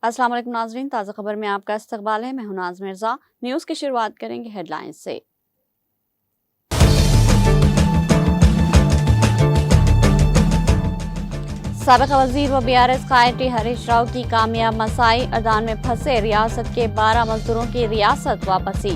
अस्सलाम वालेकुम नाज़रीन, ताज़ा खबर में आपका इस्तकबाल है। मैं हूं नाज़ मिर्ज़ा। न्यूज़ की शुरुआत करेंगे हेडलाइंस से। साबिक़ वज़ीर व BRS क़ायद हरीश राव की कामयाब मसाई, अर्दान में फंसे रियासत के 12 मजदूरों की रियासत वापसी।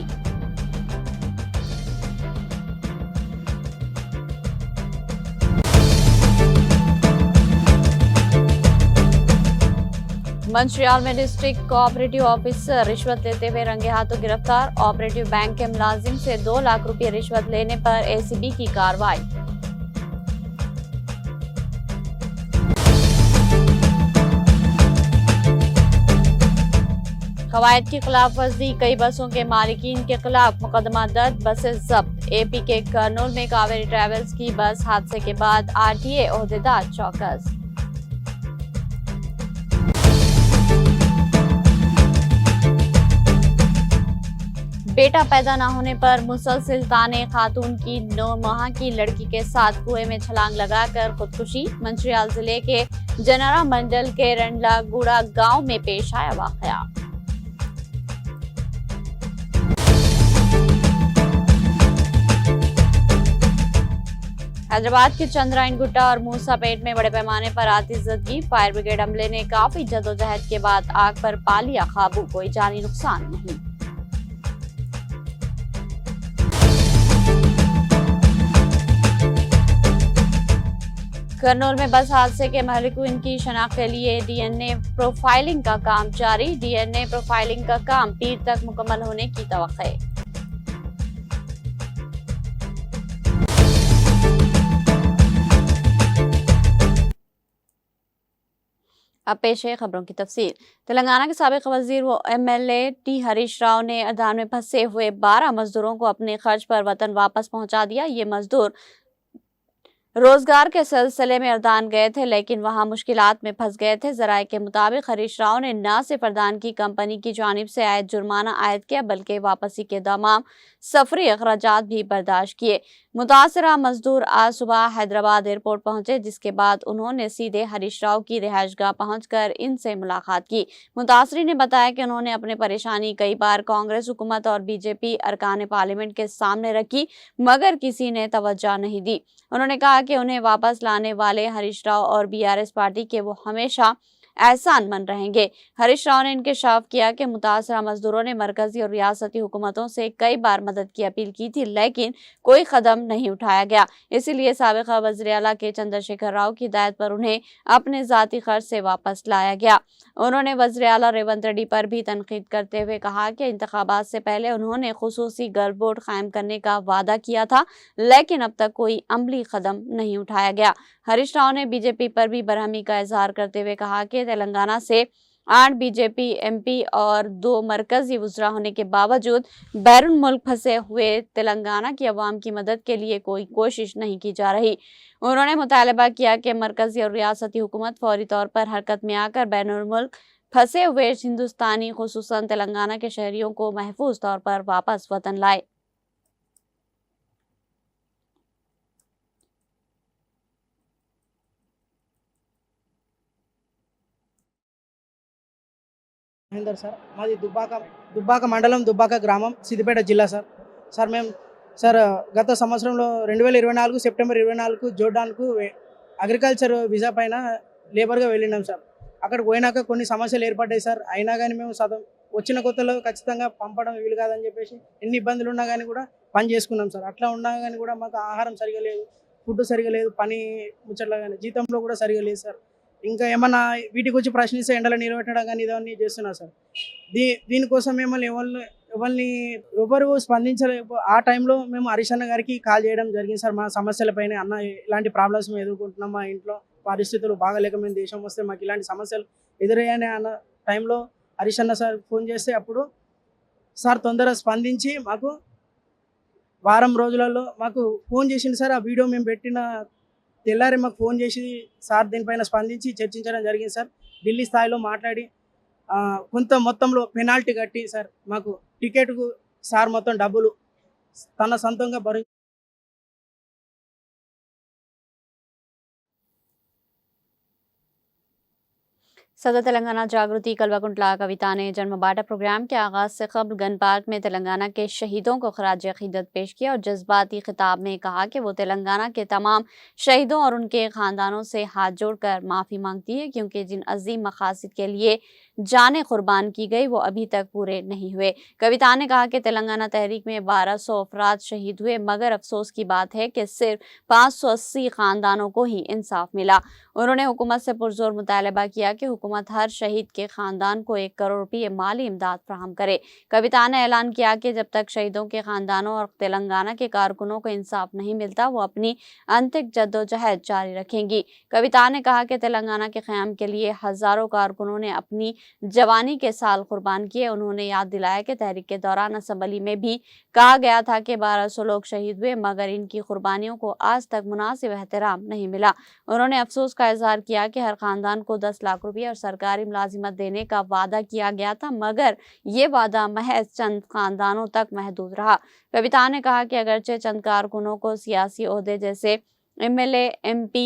मंचियाल में डिस्ट्रिक्ट कोऑपरेटिव ऑफिसर रिश्वत लेते हुए रंगे हाथों गिरफ्तार। ऑपरेटिव बैंक के मुलाजिम से 2 लाख रुपये रिश्वत लेने पर ACB की कार्रवाई। कवायद की खिलाफ वर्जी, कई बसों के मालिकीन के खिलाफ मुकदमा दर्ज, बसें जब्त। AP के कर्नूल में कावेरी ट्रेवल्स की बस हादसे के बाद RTA ओहदेदार चौकस। बेटा पैदा न होने पर मुसलसिल ताने, खातून की 9 माह की लड़की के साथ कुएं में छलांग लगाकर खुदकुशी। मंचियाल जिले के जनरा मंडल के रंडला गुड़ा गांव में पेश आया वाकया। हैदराबाद के चंद्रायन गुट्टा और मूसापेट में बड़े पैमाने पर आतिशबाजी, फायर ब्रिगेड अमले ने काफी जदोजहद के बाद आग पर पा लिया काबू, कोई जानी नुकसान नहीं। कर्नूल में बस हादसे के महलिकीन की शनाख्त के लिए DNA प्रोफाइलिंग का काम जारी। DNA प्रोफाइलिंग का काम पीर तक मुकम्मल होने की तवक्को। अब पेश है खबरों की तफसील। तेलंगाना के साबिक़ वज़ीर व MLA T हरीश राव ने अर्दान में फंसे हुए 12 मजदूरों को अपने खर्च पर वतन वापस पहुंचा दिया। ये मजदूर रोजगार के सिलसिले में अर्दान गए थे, लेकिन वहां मुश्किलात में फंस गए थे। जराये के मुताबिक हरीश राव ने न सिर्फ अर्दान की कंपनी की जानिब से आयद जुर्माना आयद किया, बल्कि वापसी के तमाम सफरी अखराजात भी बर्दाश्त किए। मुतासरा मजदूर आज सुबह हैदराबाद एयरपोर्ट पहुंचे, जिसके बाद उन्होंने सीधे हरीश राव की रिहाइशगाह पहुंचकर इनसे मुलाकात की। मुतासरी ने बताया कि उन्होंने अपनी परेशानी कई बार कांग्रेस हुकूमत और BJP अरकान पार्लियामेंट के सामने रखी, मगर किसी ने तवज्जो नहीं दी। उन्होंने कहा कि उन्हें वापस लाने वाले हरीश राव और BRS पार्टी के वो हमेशा एहसानमंद रहेंगे। हरीश राव ने इंकशाफ किया कि मुतासरा मजदूरों ने मरकजी और रियासती हुकूमतों से कई बार मदद की अपील की थी, लेकिन कोई कदम नहीं उठाया गया। इसीलिए साबिक़ा वज़ीर आला के चंद्रशेखर राव की हिदायत पर उन्हें अपने जाती खर्च से वापस लाया गया। उन्होंने वज़ीर आला रेवंत रेड्डी पर भी तनकीद करते हुए कहा कि इंतखाबात से पहले उन्होंने खुसूसी गर्ल बोर्ड कायम करने का वादा किया था, लेकिन अब तक कोई अमली कदम नहीं उठाया गया। हरीश राव ने BJP पर भी बरहमी का इजहार करते हुए कहा कि तेलंगाना से 8 BJP MP और 2 मरकजी वज़रा होने के बावजूद बैरून मुल्क फंसे हुए तेलंगाना की अवाम की मदद के लिए कोई कोशिश नहीं की जा रही। उन्होंने मुतालबा किया कि मरकजी और रियासती हुकूमत फौरी तौर पर हरकत में आकर बैरून मुल्क फंसे हुए हिंदुस्तानी खुसूसन तेलंगाना के शहरियों को महफूज तौर पर वापस वतन लाए। మహేందర్ సార్, మాది దుబ్బాక మండలం, దుబ్బాక గ్రామం, సిద్దిపేట జిల్లా సార్. సార్ మేము సార్ గత సంవత్సరంలో 2024 సెప్టెంబర్ 24 జోర్డాన్కు అగ్రికల్చర్ వీసా పైన లేబర్గా వెళ్ళినాం సార్. అక్కడికి పోయినాక కొన్ని సమస్యలు ఏర్పడ్డాయి సార్. అయినా కానీ మేము వచ్చిన కొత్తలో ఖచ్చితంగా పంపడం వీలు కాదని చెప్పేసి ఎన్ని ఇబ్బందులు ఉన్నా కానీ కూడా పని చేసుకున్నాం సార్. అట్లా ఉన్నా కానీ కూడా మాకు ఆహారం సరిగా లేదు, ఫుడ్ సరిగా లేదు, పని ముచ్చట్లా కానీ జీతంలో కూడా సరిగా లేదు సార్. ఇంకా ఏమన్నా వీటి గురించి ప్రశ్నిస్తే ఎండలో నిలబెట్టడం కానీ ఇవన్నీ చేస్తున్నారు సార్. దీనికోసం మిమ్మల్ని ఎవరు స్పందించలేదు. ఆ టైంలో మేము హరీష్ అన్న గారికి కాల్ చేయడం జరిగింది సార్. మా సమస్యలపైన, అన్న ఇలాంటి ప్రాబ్లమ్స్ మేము ఎదుర్కొంటున్నాం, మా ఇంట్లో పరిస్థితులు బాగాలేక మేము దేశం వస్తే మాకు ఇలాంటి సమస్యలు ఎదురయ్యాయని అన్న టైంలో హరీష్ అన్న సార్ ఫోన్ చేస్తే అప్పుడు సార్ తొందరగా స్పందించి మాకు వారం రోజులలో మాకు ఫోన్ చేసింది సార్. ఆ వీడియో మేము పెట్టిన తెల్లారి మాకు ఫోన్ చేసి సార్ దీనిపైన స్పందించి చర్చించడం జరిగింది సార్. ఢిల్లీ స్థాయిలో మాట్లాడి కొంత మొత్తంలో పెనాల్టీ కట్టి సార్ మాకు టికెట్కు సార్ మొత్తం డబ్బులు తన సొంతంగా सदर तेलंगाना जागृति कल्वाकुंटला कविता ने जन्म बाटा प्रोग्राम के आगाज से कबल गन पार्क में तेलंगाना के शहीदों को खराज अकीदत पेश किया और जज्बाती खिताब में कहा कि वो तेलंगाना के तमाम शहीदों और उनके खानदानों से हाथ जोड़कर माफ़ी मांगती है, क्योंकि जिन अजीम मकासद के लिए जानें कुर्बान की गई वो अभी तक पूरे नहीं हुए। कविता ने कहा कि तेलंगाना तहरीक में 1200 अफराद शहीद हुए, मगर अफसोस की बात है कि सिर्फ 580 खानदानों को ही इंसाफ मिला। उन्होंने हुकूमत से पुरजोर मुतालबा किया कि हुकूमत हर शहीद के खानदान को 1 करोड़ रुपये माली इमदाद फराहम करे। कविता ने ऐलान किया कि जब तक शहीदों के खानदानों और तेलंगाना के कारकुनों को इंसाफ नहीं मिलता वो अपनी अंतिम जद्दोजहद जारी रखेंगी। कविता ने कहा कि तेलंगाना के क़याम के लिए हजारों कारकुनों ने अपनी जवानी के साल कुर्बान किए। उन्होंने याद दिलाया कि तहरीक के दौरान असम्बली में भी कहा गया था कि 1200 लोग शहीद हुए, मगर इनकी कुर्बानियों को आज तक मुनासिब एहतराम नहीं मिला। उन्होंने अफसोस का इजहार किया कि हर खानदान को 10 लाख रुपये और सरकारी मुलाजिमत देने का वादा किया गया था, मगर ये वादा महज चंद खानदानों तक महदूद रहा। कविता ने कहा कि अगरचे चंद कारकुनों को सियासी ओहदे जैसे MLA, MP,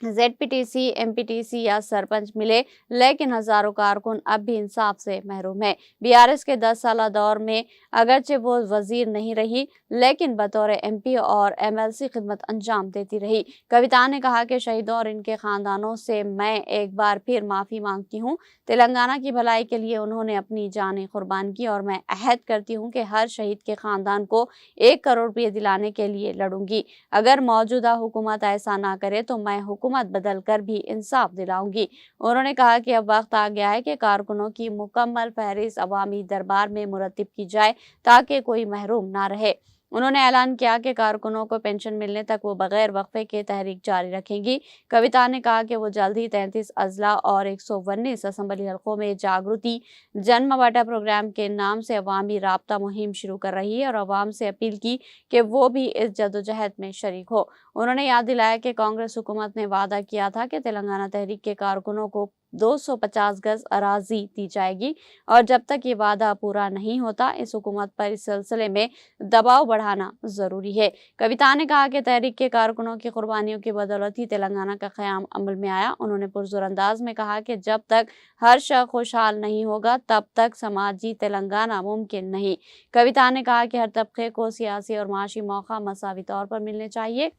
ZPTC, MPTC या सरपंच मिले, लेकिन हजारों कारकुन अब भी इंसाफ से महरूम है। BRS के 10 साल दौर में अगरचे वो वजीर नहीं रही, लेकिन बतौर MP और MLC खिदमत अंजाम देती रही। कविता ने कहा कि शहीदों और इनके खानदानों से मैं एक बार फिर माफ़ी मांगती हूँ। तेलंगाना की भलाई के लिए उन्होंने अपनी जानें कुर्बान की और मैं अहद करती हूँ कि हर शहीद के खानदान को 1 करोड़ रुपये दिलाने के लिए लड़ूंगी। अगर मौजूदा हुकूमत ऐसा ना करे तो मैं हुकूमत बदल कर भी इंसाफ दिलाऊंगी। उन्होंने कहा कि अब वक्त आ गया है कि कारकुनों की मुकम्मल फहरिस्त अवामी दरबार में मुरत्तिब की जाए ताकि कोई महरूम ना रहे। उन्होंने ऐलान किया कि कारकुनों को पेंशन मिलने तक वो बगैर वक्फे के तहरीक जारी रखेंगी। कविता ने कहा कि वो जल्द ही 33 अजला और 119 असम्बली हलकों में जागृति जन्म बाटा प्रोग्राम के नाम से अवामी राब्ता मुहिम शुरू कर रही है और अवाम से अपील की कि वो भी इस जद्दोजहद में शरीक हो। उन्होंने याद दिलाया कि कांग्रेस हुकूमत ने वादा किया था कि तेलंगाना तहरीक के कारकुनों को 250 गज अराजी दी जाएगी और जब तक ये वादा पूरा नहीं होता इस हुकूमत पर इस सिलसिले में दबाव बढ़ाना जरूरी है। कविता ने कहा कि तहरीक के कारकुनों की कुर्बानियों की बदौलत ही तेलंगाना का क़याम अमल में आया। उन्होंने पुरजोर अंदाज में कहा कि जब तक हर शख्स खुशहाल नहीं होगा तब तक समाजी तेलंगाना मुमकिन नहीं। कविता ने कहा कि हर तबके को सियासी और माशी मौका मसावी तौर पर मिलने चाहिए।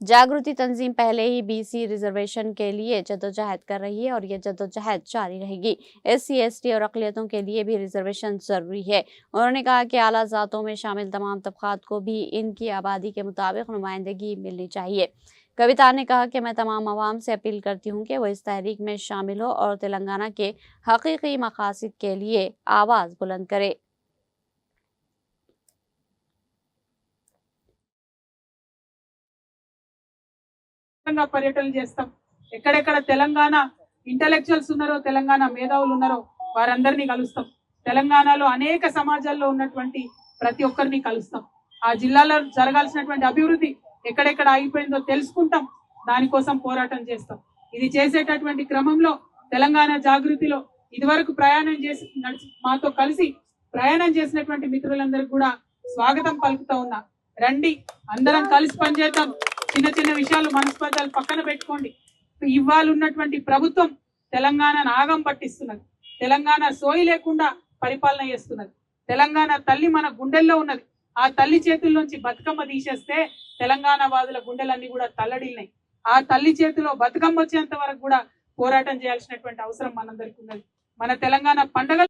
जागृति तंजीम पहले ही BC रिजर्वेशन के लिए जद्दोजहद कर रही है और ये जद्दोजहद जारी रहेगी। SC, ST और अक़लियतों के लिए भी रिजर्वेशन जरूरी है। उन्होंने कहा कि आला ज़ातों में शामिल तमाम तबक़ात को भी इनकी आबादी के मुताबिक नुमाइंदगी मिलनी चाहिए। कविता ने कहा कि मैं तमाम अवाम से अपील करती हूँ कि वो इस तहरीक में शामिल हो और तेलंगाना के हकीकी मकासद के लिए आवाज़ बुलंद करे। పర్యటనలు చేస్తాం. ఎక్కడెక్కడ తెలంగాణ ఇంటెలెక్చువల్స్ ఉన్నారో, తెలంగాణ మేధావులు ఉన్నారో వారందరినీ కలుస్తాం. తెలంగాణలో అనేక సమాజాల్లో ఉన్నటువంటి ప్రతి ఒక్కరిని కలుస్తాం. ఆ జిల్లాలో జరగాల్సినటువంటి అభివృద్ధి ఎక్కడెక్కడ ఆగిపోయిందో తెలుసుకుంటాం, దానికోసం పోరాటం చేస్తాం. ఇది చేసేటటువంటి క్రమంలో తెలంగాణ జాగృతిలో ఇదివరకు ప్రయాణం చేసి మాతో కలిసి ప్రయాణం చేసినటువంటి మిత్రులందరికీ కూడా స్వాగతం పలుకుతా ఉన్నా. రండి, అందరం కలిసి పనిచేద్దాం. చిన్న చిన్న విషయాలు మనస్పర్ధలు పక్కన పెట్టుకోండి. ఇవాళ ఉన్నటువంటి ప్రభుత్వం తెలంగాణను ఆగం పట్టిస్తున్నది. తెలంగాణ సోయి లేకుండా పరిపాలన చేస్తున్నది. తెలంగాణ తల్లి మన గుండెల్లో ఉన్నది. ఆ తల్లి చేతుల్లోంచి బతుకమ్మ తీసేస్తే తెలంగాణ వాదుల గుండెలన్నీ కూడా తల్లడిల్లినాయి. ఆ తల్లి చేతిలో బతుకమ్మ వచ్చేంత వరకు కూడా పోరాటం చేయాల్సినటువంటి అవసరం మనందరికీ ఉన్నది. మన తెలంగాణ పండుగ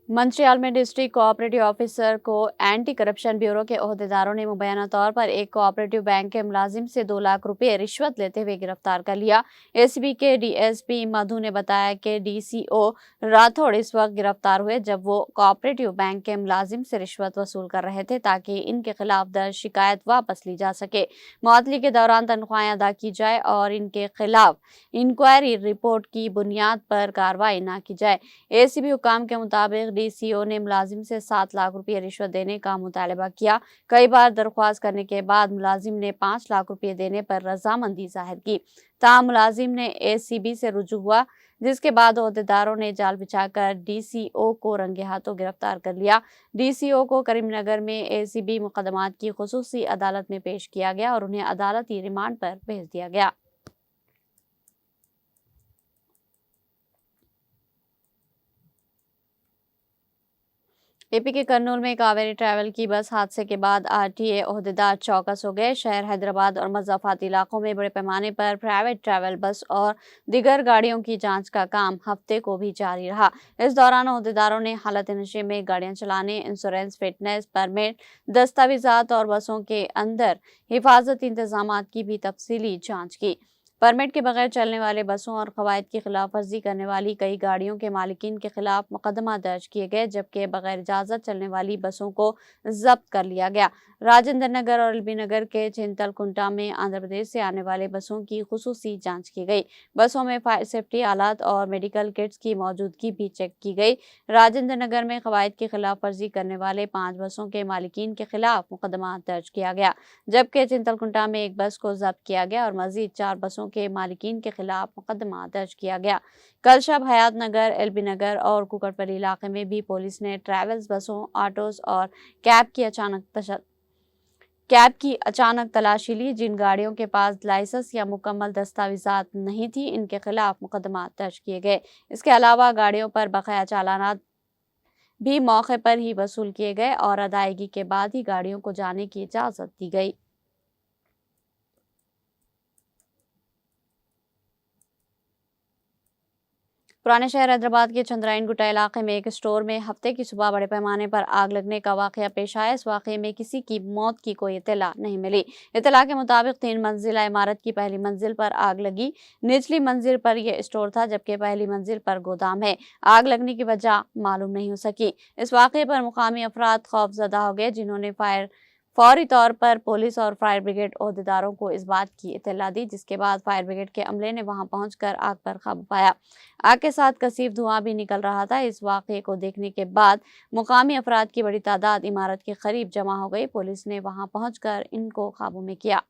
मंचियाल में डिस्ट्रिक्ट कोऑपरेटिव ऑफिसर को एंटी करप्शन ब्यूरो के ओहदेदारों ने मुबैना तौर पर एक कोऑपरेटिव बैंक के मुलाजिम से 2 लाख रुपए रिश्वत लेते हुए गिरफ्तार कर लिया। एसीबी के डीएसपी मधु ने बताया कि डीसीओ राठौड़ इस वक्त गिरफ्तार हुए जब वो कोऑपरेटिव बैंक के मुलाजिम से रिश्वत वसूल कर रहे थे ताकि इनके खिलाफ दर्ज शिकायत वापस ली जा सके, मुअत्तली के दौरान तनख्वाहें अदा की जाए और इनके खिलाफ इंक्वायरी रिपोर्ट की बुनियाद पर कार्रवाई न की जाए। एसीबी हुकाम के मुताबिक डीसीओ ने मुलाजिम से 7 लाख रुपये रिश्वत देने का मुतालबा किया। कई बार दरख्वास्त करने के बाद मुलाजिम ने 5 लाख रुपये देने पर रजामंदी जाहिर की। ताहम मुलाजिम ने एसीबी से रुजू हुआ, जिसके बाद ओहदेदारों ने जाल बिछाकर डीसीओ को रंगे हाथों गिरफ्तार कर लिया। डीसीओ को करीमनगर में एसीबी मुकदमात की खुसूसी अदालत में पेश किया गया और उन्हें अदालती रिमांड पर भेज दिया गया। एपी के कर्नूल में कावेरी ट्रैवल की बस हादसे के बाद आरटीए ओहदेदार चौकस हो गए। शहर हैदराबाद और मज़ाफ़ाती इलाकों में बड़े पैमाने पर प्राइवेट ट्रैवल बस और दीगर गाड़ियों की जांच का काम हफ्ते को भी जारी रहा। इस दौरान ओहदेदारों ने हालत नशे में गाड़ियां चलाने, इंश्योरेंस, फिटनेस, परमिट, दस्तावेजात और बसों के अंदर हिफाजती इंतजाम की भी तफसीली जाँच की। परमिट के बगैर चलने वाले बसों और कवायद की खिलाफ वर्जी करने वाली कई गाड़ियों के मालिकीन के खिलाफ मुकदमा दर्ज किए गए, जबकि बगैर इजाजत चलने वाली बसों को जब्त कर लिया गया। राजेंद्र नगर और एलबी नगर के चिंतलकुंटा में आंध्र प्रदेश से आने वाले बसों की खुसूसी जांच की गई। बसों में फायर सेफ्टी आलात और मेडिकल किट्स की मौजूदगी भी चेक की गई। राजेंद्र नगर में कवायद की खिलाफ वर्जी करने वाले 5 बसों के मालिकीन के खिलाफ मुकदमा दर्ज किया गया, जबकि चिंतलकुंटा में एक बस को जब्त किया गया और मजीद 4 बसों के मालिकीन के खिलाफ मुकदमा दर्ज किया गया। कल शब हयात नगर, एलबी नगर और कुकड़पल्ली इलाके में भी पुलिस ने ट्रैवल्स बसों, ऑटोज और कैब की अचानक तलाशी ली। जिन गाड़ियों के पास लाइसेंस या मुकम्मल दस्तावेजात नहीं थी, इनके खिलाफ मुकदमा दर्ज किए गए। इसके अलावा गाड़ियों पर बकाया चालानात भी मौके पर ही वसूल किए गए और अदायगी के बाद ही गाड़ियों को जाने की इजाजत दी गई। पुराने शहर हैदराबाद के चंद्रायन गुट्टा इलाके में एक स्टोर में हफ्ते की सुबह बड़े पैमाने पर आग लगने का वाकया पेश आया। इस वाकये में किसी की मौत की कोई इत्तला नहीं मिली। इत्तला के मुताबिक 3 मंजिला इमारत की पहली मंजिल पर आग लगी। निचली मंजिल पर यह स्टोर था, जबकि पहली मंजिल पर गोदाम है। आग लगने की वजह मालूम नहीं हो सकी। इस वाकये पर मुकामी अफराद खौफजदा हो गए, जिन्होंने फौरी तौर पर पुलिस और फायर ब्रिगेड ओहदेदारों को इस बात की इत्तला दी, जिसके बाद फायर ब्रिगेड के अमले ने वहां पहुंचकर आग पर काबू पाया। आग के साथ कसीफ धुआं भी निकल रहा था। इस वाकये को देखने के बाद मुकामी अफराद की बड़ी तादाद इमारत के करीब जमा हो गई। पुलिस ने वहां पहुंचकर इनको काबू में किया।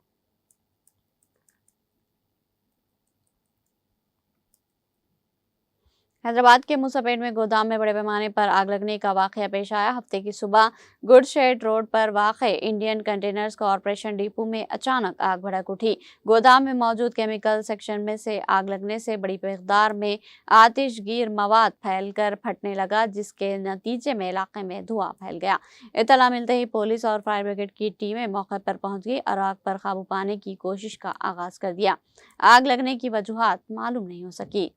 हैदराबाद के मुसापेट में गोदाम में बड़े पैमाने पर आग लगने का वाकया पेश आया। हफ्ते की सुबह गुडशेड रोड पर वाक़े इंडियन कंटेनर्स कॉरपोरेशन डिपो में अचानक आग भड़क उठी। गोदाम में मौजूद केमिकल सेक्शन में से आग लगने से बड़ी मिकदार में आतिशगीर मवाद फैलकर फटने लगा, जिसके नतीजे में इलाके में धुआं फैल गया। इत्तला मिलते ही पुलिस और फायर ब्रिगेड की टीमें मौके पर पहुंच गई और आग पर काबू पाने की कोशिश का आगाज कर दिया। आग लगने की वजूहात मालूम नहीं हो सकी।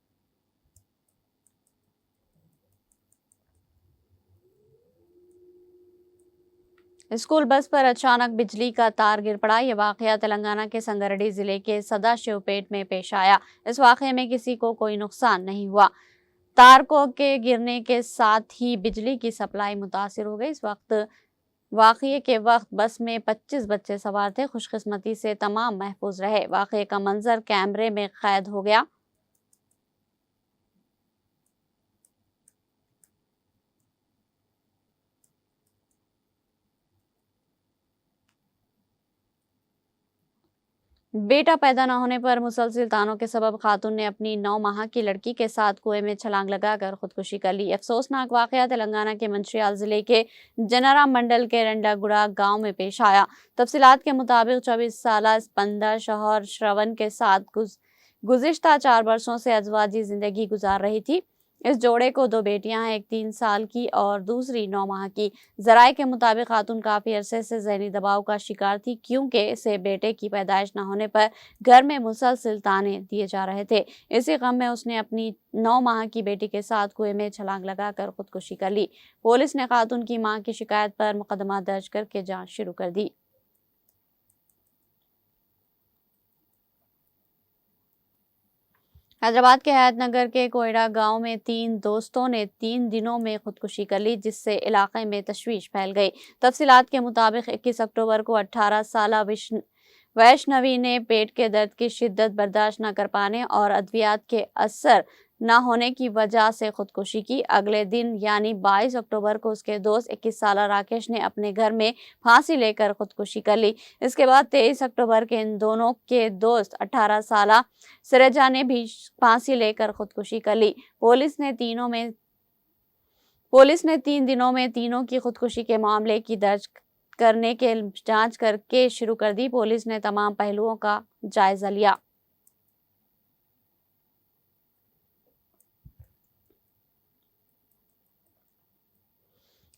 स्कूल बस पर अचानक बिजली का तार गिर पड़ा। यह वाकया तेलंगाना के संगारेड्डी जिले के सदाशिवपेट में पेश आया। इस वाकये में किसी को कोई नुकसान नहीं हुआ। तार के गिरने के साथ ही बिजली की सप्लाई मुतासिर हो गई। इस वाकये के वक्त बस में 25 बच्चे सवार थे। खुशकिस्मती से तमाम महफूज रहे। वाकये का मंजर कैमरे में कैद हो गया। बेटा पैदा न होने पर मुसलसल तानों के सबब खातून ने अपनी 9 माह की लड़की के साथ कुएं में छलांग लगाकर खुदकुशी कर ली। अफसोसनाक वाकया तेलंगाना के मंचियाल जिले के जनारा मंडल के रंडागुड़ा गांव में पेश आया। तफसीलात के मुताबिक 24 साला स्पंदा शौहर श्रवण के साथ गुज़िश्ता 4 बरसों से अज़वाजी जिंदगी गुजार रही थी। इस जोड़े को 2 बेटियां हैं, एक 3 साल की और दूसरी 9 माह की। जराये के मुताबिक खातून काफी अरसे से ज़हनी दबाव का शिकार थी, क्योंकि इसे बेटे की पैदाइश न होने पर घर में मुसलसल ताने दिए जा रहे थे। इसी गम में उसने अपनी 9 माह की बेटी के साथ कुएं में छलांग लगाकर खुदकुशी कर ली। पुलिस ने खातून की मां की शिकायत पर मुकदमा दर्ज करके जांच शुरू कर दी। हैदराबाद के हयातनगर के कोयडा गांव में 3 दोस्तों ने 3 दिनों में खुदकुशी कर ली, जिससे इलाके में तशवीश फैल गई। तफसीलात के मुताबिक 21 अक्टूबर को 18 साला वैष्णवी ने पेट के दर्द की शिद्दत बर्दाश्त न कर पाने और अद्वियात के असर न होने की वजह से खुदकुशी की। अगले दिन यानी 22 अक्टूबर को उसके दोस्त 21 साला राकेश ने अपने घर में फांसी लेकर खुदकुशी कर ली। इसके बाद 23 अक्टूबर के इन दोनों के दोस्त 18 साला सरेजा ने भी फांसी लेकर खुदकुशी कर ली। पुलिस ने 3 दिनों में तीनों की खुदकुशी के मामले की दर्ज करने के जांच करके शुरू कर दी। पुलिस ने तमाम पहलुओं का जायजा लिया।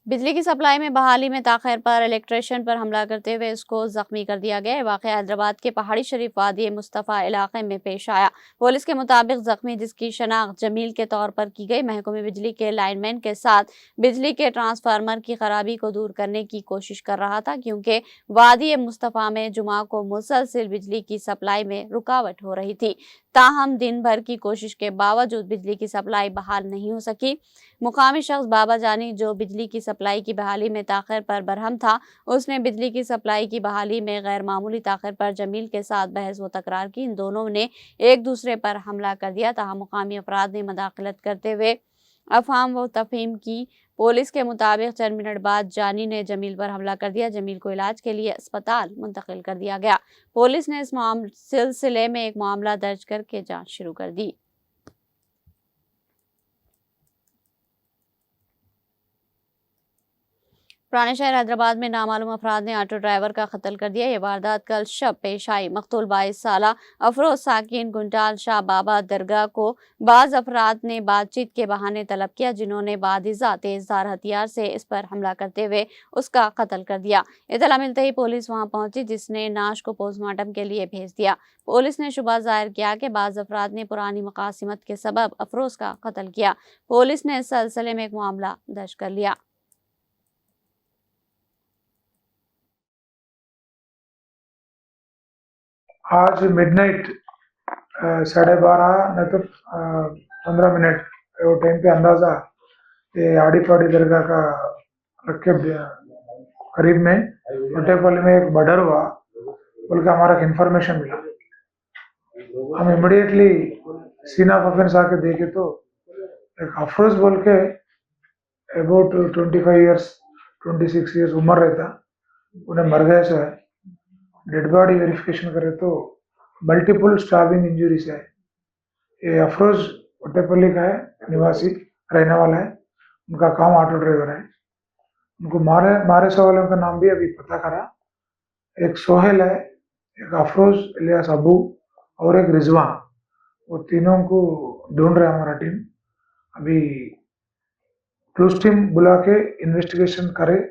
बिजली की सप्लाई में बहाली में ताखिर पर इलेक्ट्रिशियन पर हमला करते हुए उसको जख्मी कर दिया गया। वाक़या हैदराबाद के पहाड़ी शरीफ वादी मुस्तफ़ा इलाके में पेश आया। पुलिस के मुताबिक जख्मी, जिसकी शनाख्त जमील के तौर पर की गई, महकमे बिजली के लाइनमैन के साथ बिजली के ट्रांसफार्मर की खराबी को दूर करने की कोशिश कर रहा था, क्योंकि वादी मुस्तफ़ा में जुमा को मुसलसल बिजली की सप्लाई में रुकावट हो रही थी। ताहम दिन भर की कोशिश के बावजूद बिजली की सप्लाई बहाल नहीं हो सकी। मुकामी शख्स बाबा जानी, जो बिजली की सप्लाई की बहाली में ताखिर पर बरहम था, उसने बिजली की सप्लाई की बहाली में गैर मामूली ताखिर पर जमील के साथ बहस व तकरार की। इन दोनों ने एक दूसरे पर हमला कर दिया। ताहम मुकामी अफराद ने मदाखलत करते हुए अफहाम व तफहीम की। पुलिस के मुताबिक चंद मिनट बाद जानी ने जमील पर हमला कर दिया। जमील को इलाज के लिए अस्पताल मुंतकिल कर दिया गया। पुलिस ने इस सिलसिले में एक मामला दर्ज करके जांच शुरू कर दी। पुराने शहर हैदराबाद में नामालूम अफराद ने ऑटो ड्राइवर का कत्ल कर दिया। ये वारदात कल शब पेश आई। मकतूल 22 साला अफरोज साकिन गुंटाल शाह बाबा दरगाह को बाज अफराद ने बातचीत के बहाने तलब किया, जिन्होंने बादिजा तेजधार हथियार से इस पर हमला करते हुए उसका कत्ल कर दिया। इतला मिलते ही पुलिस वहां पहुंची, जिसने नाश को पोस्टमार्टम के लिए भेज दिया। पुलिस ने शुबा जाहिर किया कि बाज अफराद ने पुरानी मुकासिमत के सबब अफरोज का कत्ल किया। पुलिस ने इस सिलसिले में एक मामला दर्ज कर लिया। आज मिडनाइट 12:30 नहीं तो 15 मिनट वो टाइम पे अंदाज़ा ये आड़ी फाड़ी दरगाह का रखे करीब में रोटेपल्ली में एक मर्डर हुआ बोल के हमारा इन्फॉर्मेशन मिला। हम इमिडिएटली सीन ऑफ ऑफेंस आके देखे तो एक अफरोज बोल के अबाउट 25 ईयर्स 26 ईयर्स उम्र रहता, उन्हें मर गए सो है। डेड बॉडी वेरिफिकेशन करे तो मल्टीपल स्टाबिंग इंजरीज है। ये अफरोज वट्टेपल्ली का है, निवासी रहने वाला है। उनका काम ऑटो ड्राइवर है। उनको मारे सवालों का नाम भी अभी पता करा। एक सोहेल है, एक अफरोज इलियास अबू और एक रिजवान। वो तीनों को ढूंढ रहा है हमारा टीम। अभी क्लूज टीम बुला के इन्वेस्टिगेशन करे।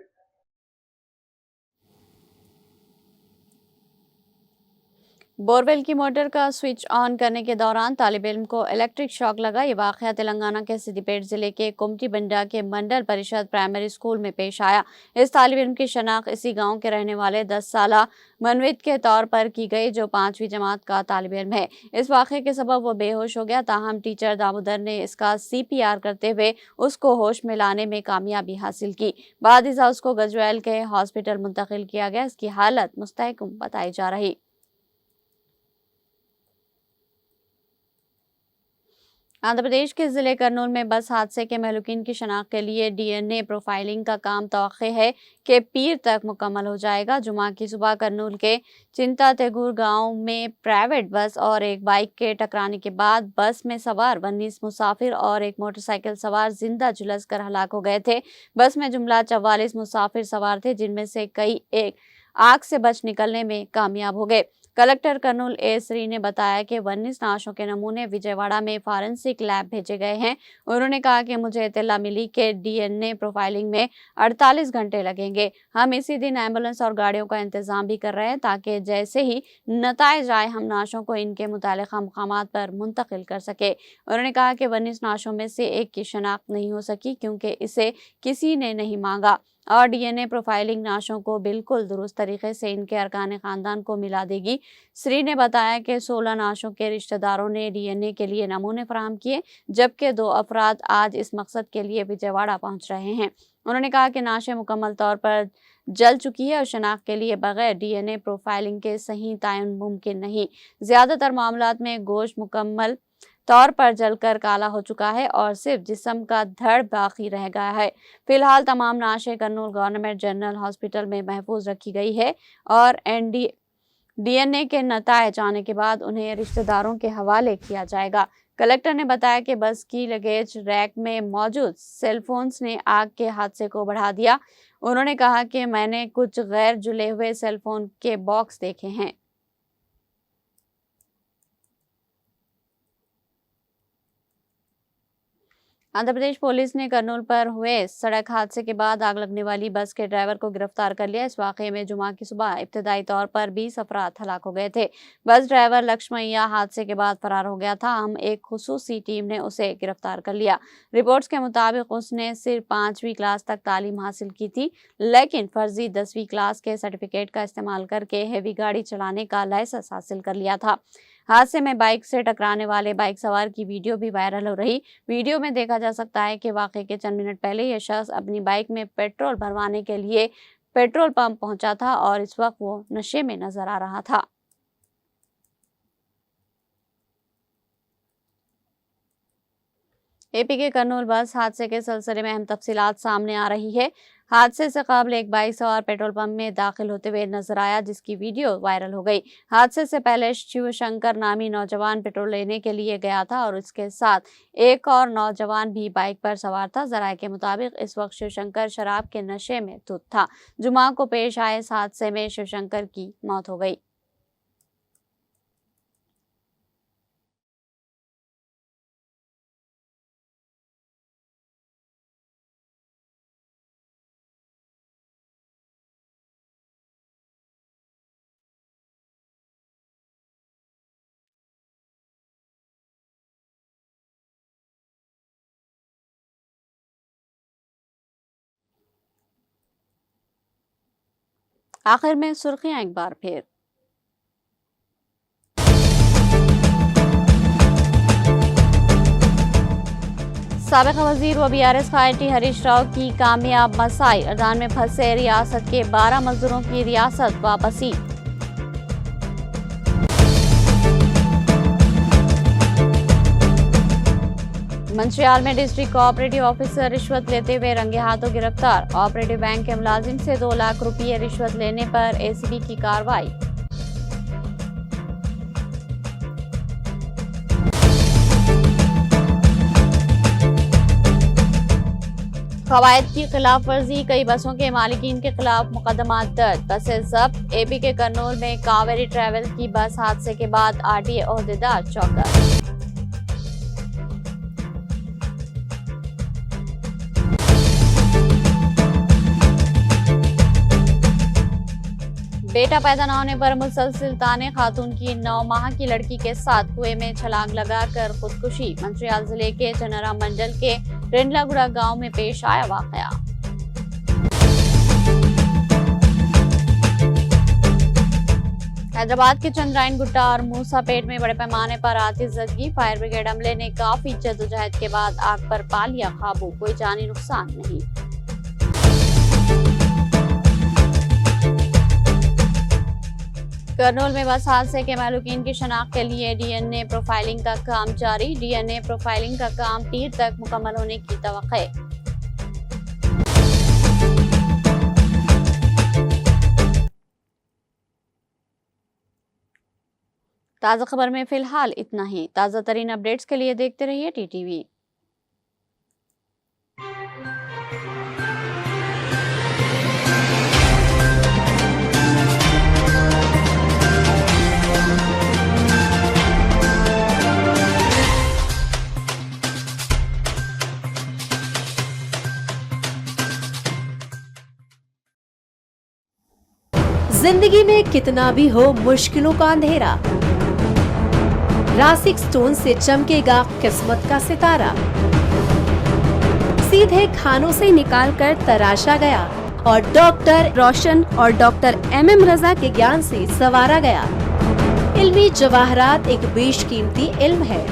बोरवेल की मोटर का स्विच ऑन करने के दौरान तालिब इल्म को इलेक्ट्रिक शॉक लगा। ये वाक़या तेलंगाना के सिद्दीपेट जिले के कुमटी बंडा के मंडल परिषद प्राइमरी स्कूल में पेश आया। इस तालिब इल्म की शनाख्त इसी गांव के रहने वाले 10 साला मनवित के तौर पर की गई, जो 5वीं जमात का तालिब इल्म है। इस वाक़े के सबब वो बेहोश हो गया। ताहम टीचर दामोदर ने इसका CPR करते हुए उसको होश में लाने में कामयाबी हासिल की। बादिजा उसको गजवेल के हॉस्पिटल मुंतकिल किया गया। इसकी हालत मुस्तहकम बताई जा रही। आंध्र प्रदेश के जिले कर्नूल में बस हादसे के महलूकीन की शनाख्त के लिए DNA प्रोफाइलिंग का काम तवक्को है कि पीर तक मुकम्मल हो जाएगा। जुमा की सुबह कर्नूल के चिंता तेगुर गांव में प्राइवेट बस और एक बाइक के टकराने के बाद बस में सवार 19 मुसाफिर और एक मोटरसाइकिल सवार जिंदा झुलस कर हलाक हो गए थे। बस में जुमला 44 मुसाफिर सवार थे, जिनमें से कई एक आग से बच निकलने में कामयाब हो गए। कलेक्टर कर्नूल ए श्री ने बताया कि 19 नाशों के नमूने विजयवाड़ा में फॉरेंसिक लैब भेजे गए हैं। उन्होंने कहा कि मुझे इत्तला मिली कि डीएनए प्रोफाइलिंग में 48 घंटे लगेंगे। हम इसी दिन एम्बुलेंस और गाड़ियों का इंतजाम भी कर रहे हैं ताकि जैसे ही नताइज आए हम नाशों को इनके मुतालिका मकामात पर मुंतकिल कर सके। उन्होंने कहा कि 19 नाशों में से एक की शनाख्त नहीं हो सकी क्योंकि इसे किसी ने नहीं मांगा और डीएनए प्रोफाइलिंग नाशों को बिल्कुल दुरुस्त तरीके से इनके अरकान खानदान को मिला देगी। श्री ने बताया कि 16 नाशों के रिश्तेदारों ने डीएनए के लिए नमूने फराहम किए, जबकि 2 अफराद आज इस मकसद के लिए विजयवाड़ा पहुंच रहे हैं। उन्होंने कहा कि नाशें मुकम्मल तौर पर जल चुकी है और शनाख्त के लिए बगैर डीएनए प्रोफाइलिंग के सही तयन मुमकिन नहीं। ज्यादातर मामलात में गोश्त मुकम्मल तौर पर जलकर काला हो चुका है और सिर्फ जिस्म का धड़ बाकी रह गया है। फिलहाल तमाम नाशें कर्नूल गवर्नमेंट जनरल हॉस्पिटल में महफूज रखी गई है और डीएनए के नताइज आने के बाद उन्हें रिश्तेदारों के हवाले किया जाएगा। कलेक्टर ने बताया कि बस की लगेज रैक में मौजूद सेलफोन्स ने आग के हादसे को बढ़ा दिया। उन्होंने कहा कि मैंने कुछ गैर जुले हुए सेलफोन के बॉक्स देखे हैं। आंध्र प्रदेश पुलिस ने कर्नूल पर हुए सड़क हादसे के बाद आग लगने वाली बस के ड्राइवर को गिरफ्तार कर लिया। इस वाकये में जुमा की सुबह इब्तदाई तौर पर 20 अफराद हलाक हो गए थे। बस ड्राइवर लक्ष्मैया हादसे के बाद फरार हो गया था। हम एक खुसूसी टीम ने उसे गिरफ्तार कर लिया। रिपोर्ट्स के मुताबिक उसने सिर्फ 5वीं क्लास तक तालीम हासिल की थी, लेकिन फर्जी 10वीं क्लास के सर्टिफिकेट का इस्तेमाल करके हेवी गाड़ी चलाने का लाइसेंस हासिल कर लिया था। हादसे में बाइक से टकराने वाले बाइक सवार की वीडियो भी वायरल हो रही। वीडियो में देखा जा सकता है कि वाकये के चंद मिनट पहले यह शख्स अपनी बाइक में पेट्रोल भरवाने के लिए पेट्रोल पंप पहुंचा था और इस वक्त वो नशे में नजर आ रहा था। एपी के कर्नूल बस हादसे के सिलसिले में अहम तफसीलात सामने आ रही है। हादसे से कबल एक बाइक सवार पेट्रोल पंप में दाखिल होते हुए नजर आया, जिसकी वीडियो वायरल हो गई। हादसे से पहले शिवशंकर नामी नौजवान पेट्रोल लेने के लिए गया था और उसके साथ एक और नौजवान भी बाइक पर सवार था। जराये के मुताबिक इस वक्त शिवशंकर शराब के नशे में धुत था। जुमा को पेश आए इस हादसे में शिवशंकर की मौत हो गई। आखिर में सुर्खियां एक बार फिर। साबिक वजीर व BRS पार्टी हरीश राव की कामयाब मसाई। अर्दान में फंसे रियासत के 12 मजदूरों की रियासत वापसी। मंचियाल में डिस्ट्रिक्ट कोऑपरेटिव ऑफिसर रिश्वत लेते हुए रंगे हाथों गिरफ्तार। ऑपरेटिव बैंक के मुलाजिम से 2 लाख रुपये रिश्वत लेने पर ACB की कार्रवाई। कवायद की खिलाफ वर्जी, कई बसों के मालिकीन के खिलाफ मुकदमा दर्ज। बसें जब्त। AP के कर्नूल में कावेरी ट्रेवल की बस हादसे के बाद RTA ओहदेदार चौकस। बेटा पैदा न होने पर मुसलसिल ताने। खातून की 9 माह की लड़की के साथ कुएं में छलांग लगाकर खुदकुशी। मंचियाल जिले के चनरा मंडल के रेंडलागुड़ा गांव में पेश आया वाकया। हैदराबाद के चंद्रायन गुट्टा और मूसापेट में बड़े पैमाने पर आतिशबाजी। फायर ब्रिगेड अमले ने काफी जद्दोजहद के बाद आग पर पा लिया काबू। कोई जानी नुकसान नहीं। कर्नूल में बस हादसे के मालूकीन की शनाख्त के लिए डीएनए प्रोफाइलिंग का काम जारी। डीएनए प्रोफाइलिंग का काम पीर तक मुकम्मल होने की तवक्को। ताज़ा खबर में फिलहाल इतना ही। ताज़ा तरीन अपडेट्स के लिए देखते रहिए TTV। जिंदगी में कितना भी हो मुश्किलों का अंधेरा, रासिक स्टोन से चमकेगा किस्मत का सितारा। सीधे खानों से निकाल कर तराशा गया और डॉक्टर रोशन और डॉक्टर MM रजा के ज्ञान से संवारा गया। इल्मी जवाहरात एक बेशकीमती इल्म है।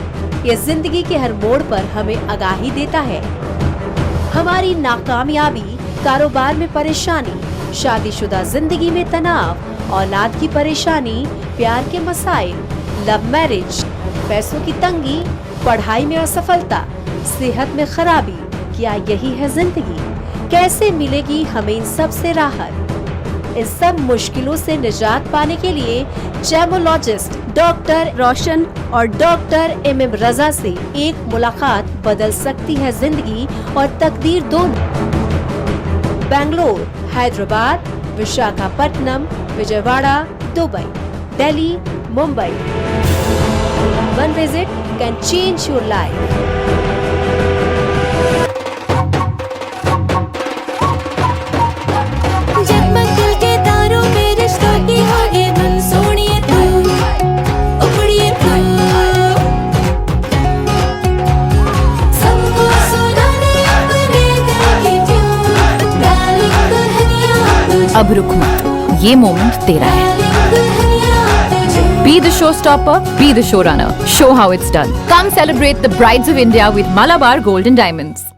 ये जिंदगी के हर मोड़ पर हमें आगाही देता है। हमारी नाकामयाबी, कारोबार में परेशानी, शादीशुदा जिंदगी में तनाव, औलाद की परेशानी, प्यार के मसाइल, लव मैरिज, पैसों की तंगी, पढ़ाई में असफलता, सेहत में खराबी, क्या यही है जिंदगी? कैसे मिलेगी हमें इन सब से राहत? इन सब मुश्किलों से निजात पाने के लिए जेमोलॉजिस्ट डॉक्टर रोशन और डॉक्टर MM रजा से एक मुलाकात बदल सकती है जिंदगी और तकदीर दोनों। Bangalore, Hyderabad, Visakhapatnam, Vijayawada, Dubai, Delhi, Mumbai. One visit can change your life. जगमग दिल के तारों में रिश्तों की होगी धुन, सोनिए तू, उखड़िए तू, सबको सुनाने अपने दिल की ट्यून, डार्लिंग दुल्हनिया तुझे, अब रुक मत, ये मोमेंट तेरा है। डार्लिंग दुल्हनिया तुझे। Be the showstopper, be the showrunner. Show how it's done. Come celebrate the brides of India with Malabar Gold and Diamonds.